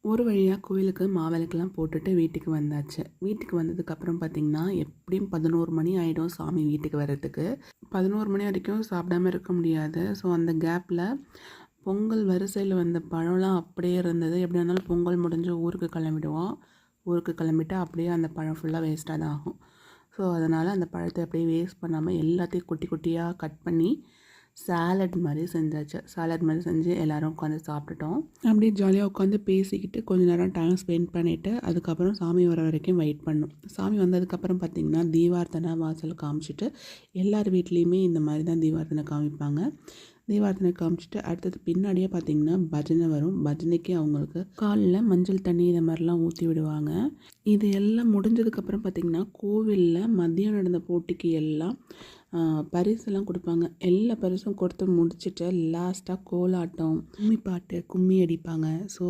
ஒரு வழியாக கோயிலுக்கு மாவிளக்கெல்லாம் போட்டுட்டு வீட்டுக்கு வந்தாச்சு. வீட்டுக்கு வந்ததுக்கப்புறம் பார்த்திங்கன்னா எப்படியும் 11 மணி ஆகிடும் சாமி வீட்டுக்கு வர்றதுக்கு. 11 மணி வரைக்கும் சாப்பிடாம இருக்க முடியாது. ஸோ அந்த கேப்பில் பொங்கல் வரிசையில் வந்த பழம்லாம் அப்படியே இருந்தது. எப்படி இருந்தாலும் பொங்கல் முடிஞ்சு ஊருக்கு கிளம்பிடுவோம். ஊருக்கு கிளம்பிட்டா அப்படியே அந்த பழம் ஃபுல்லாக வேஸ்ட்டாக தான் ஆகும். ஸோ அதனால் அந்த பழத்தை அப்படியே வேஸ்ட் பண்ணாமல் எல்லாத்தையும் குட்டி குட்டியாக கட் பண்ணி சாலட் மாதிரி செஞ்சாச்சு. சாலட் மாதிரி செஞ்சு எல்லோரும் உட்காந்து சாப்பிட்டுட்டோம். அப்படியே ஜாலியாக உட்காந்து பேசிக்கிட்டு கொஞ்ச நேரம் டைம் ஸ்பெண்ட் பண்ணிவிட்டு அதுக்கப்புறம் சாமி வர வரைக்கும் வெயிட் பண்ணோம். சாமி வந்ததுக்கப்புறம் பார்த்திங்கன்னா தீபார்த்தனை வாசல் காமிச்சிட்டு எல்லார் வீட்லேயுமே இந்த மாதிரி தான் தீபார்த்தனை காமிப்பாங்க. தீபார்த்தனை காமிச்சிட்டு அடுத்தது பின்னாடியே பார்த்திங்கன்னா பஜனை வரும். பஜனைக்கு அவங்களுக்கு காலில் மஞ்சள் தண்ணி இதை மாதிரிலாம் ஊற்றி விடுவாங்க. இது எல்லாம் முடிஞ்சதுக்கப்புறம் பார்த்திங்கன்னா கோவிலில் மதியம் நடந்த போட்டிக்கு எல்லாம் பரிசெல்லாம் கொடுப்பாங்க. எல்லா பரிசும் கொடுத்து முடிச்சுட்டு லாஸ்ட்டாக கோலாட்டம், கும்மி பாட்டு, கும்மி அடிப்பாங்க. ஸோ